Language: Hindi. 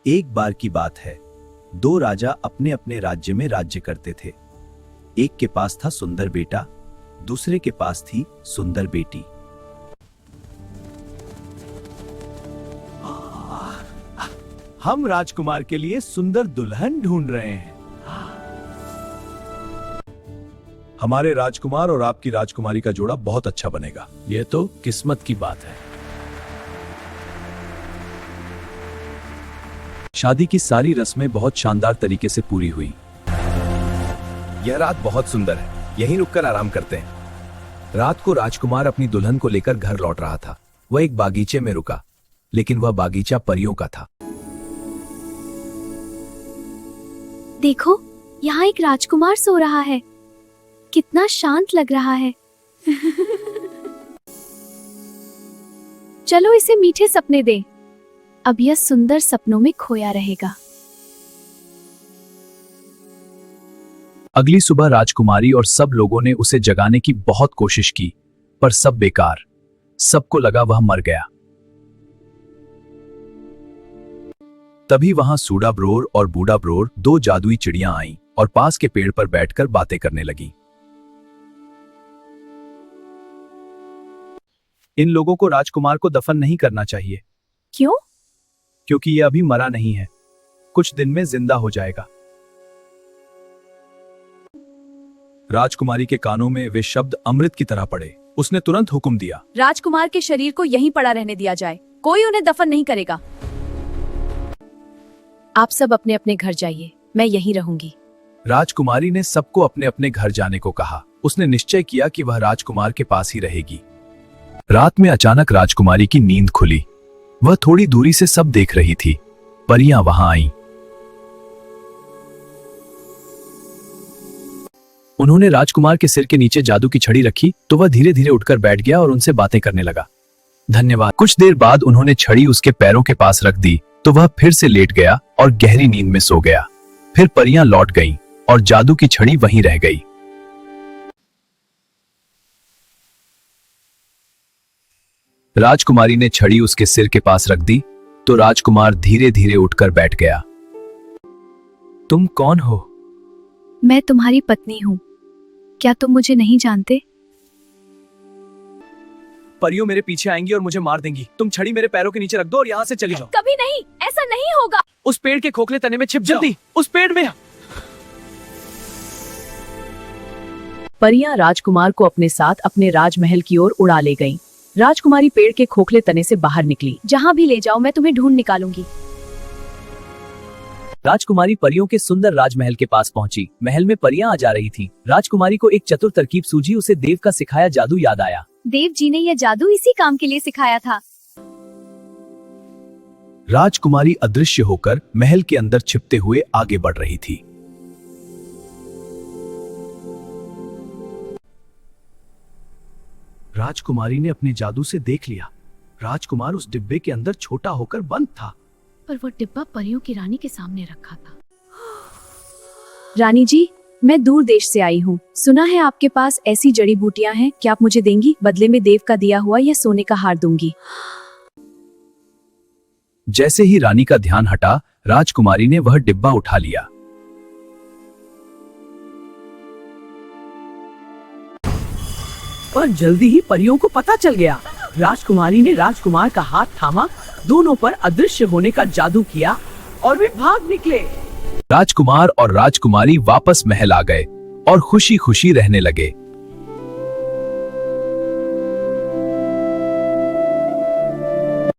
एक बार की बात है, दो राजा अपने अपने राज्य में राज्य करते थे। एक के पास था सुंदर बेटा, दूसरे के पास थी सुंदर बेटी। हम राजकुमार के लिए सुंदर दुल्हन ढूंढ रहे हैं। हमारे राजकुमार और आपकी राजकुमारी का जोड़ा बहुत अच्छा बनेगा। ये तो किस्मत की बात है। शादी की सारी रस्में बहुत शानदार तरीके से पूरी हुई। यह रात बहुत सुंदर है, यहीं रुककर आराम करते हैं। रात को राजकुमार अपनी दुल्हन को लेकर घर लौट रहा था। वह एक बागीचे में रुका, लेकिन वह बागीचा परियों का था। देखो, यहाँ एक राजकुमार सो रहा है। कितना शांत लग रहा है। चलो इसे मीठे सपने दें। अब यह सुंदर सपनों में खोया रहेगा। अगली सुबह राजकुमारी और सब लोगों ने उसे जगाने की बहुत कोशिश की, पर सब बेकार। सबको लगा वह मर गया। तभी वहां सूडा ब्रोर और बूढ़ा ब्रोर, दो जादुई चिड़ियां आईं और पास के पेड़ पर बैठकर बातें करने लगी। इन लोगों को राजकुमार को दफन नहीं करना चाहिए। क्यों? क्योंकि यह अभी मरा नहीं है, कुछ दिन में जिंदा हो जाएगा। राजकुमारी के कानों में वे शब्द अमृत की तरह पड़े। उसने तुरंत हुक्म दिया, राजकुमार के शरीर को यहीं पड़ा रहने दिया जाए। कोई उन्हें दफन नहीं करेगा। आप सब अपने अपने घर जाइए, मैं यहीं रहूंगी। राजकुमारी ने सबको अपने अपने घर जाने को कहा। उसने निश्चय किया कि वह राजकुमार के पास ही रहेगी। रात में अचानक राजकुमारी की नींद खुली। वह थोड़ी दूरी से सब देख रही थी। परियां वहां आईं। उन्होंने राजकुमार के सिर के नीचे जादू की छड़ी रखी तो वह धीरे धीरे उठकर बैठ गया और उनसे बातें करने लगा। धन्यवाद। कुछ देर बाद उन्होंने छड़ी उसके पैरों के पास रख दी तो वह फिर से लेट गया और गहरी नींद में सो गया। फिर परियां लौट गईं और जादू की छड़ी वहीं रह गई। राजकुमारी ने छड़ी उसके सिर के पास रख दी तो राजकुमार धीरे धीरे उठकर बैठ गया। तुम कौन हो? मैं तुम्हारी पत्नी हूँ। क्या तुम मुझे नहीं जानते? परियों मेरे पीछे आएंगी और मुझे मार देंगी। तुम छड़ी मेरे पैरों के नीचे रख दो और यहाँ से चली जाओ। कभी नहीं, ऐसा नहीं होगा। उस पेड़ के खोखले तने में छिप जाओ। जल्दी उस पेड़ में। परियां राजकुमार को अपने साथ अपने राजमहल की ओर उड़ा ले गईं। राजकुमारी पेड़ के खोखले तने से बाहर निकली। जहाँ भी ले जाओ, मैं तुम्हें ढूंढ निकालूंगी। राजकुमारी परियों के सुंदर राजमहल के पास पहुंची। महल में परियां आ जा रही थीं। राजकुमारी को एक चतुर तरकीब सूझी। उसे देव का सिखाया जादू याद आया। देव जी ने यह जादू इसी काम के लिए सिखाया था। राजकुमारी अदृश्य होकर महल के अंदर छिपते हुए आगे बढ़ रही थी। राजकुमारी ने अपने जादू से देख लिया। राजकुमार उस डिब्बे के अंदर छोटा होकर बंद था। पर वो डिब्बा परियों की रानी के सामने रखा था। रानी जी, मैं दूर देश से आई हूँ। सुना है आपके पास ऐसी जड़ी बूटियां हैं। क्या आप मुझे देंगी? बदले में देव का दिया हुआ या सोने का हार दूंगी। जैसे ही रानी का ध्यान हटा, राजकुमारी ने वह डिब्बा उठा लिया। पर जल्दी ही परियों को पता चल गया। राजकुमारी ने राजकुमार का हाथ थामा, दोनों पर अदृश्य होने का जादू किया और वे भाग निकले। राजकुमार और राजकुमारी वापस महल आ गए और खुशी खुशी रहने लगे।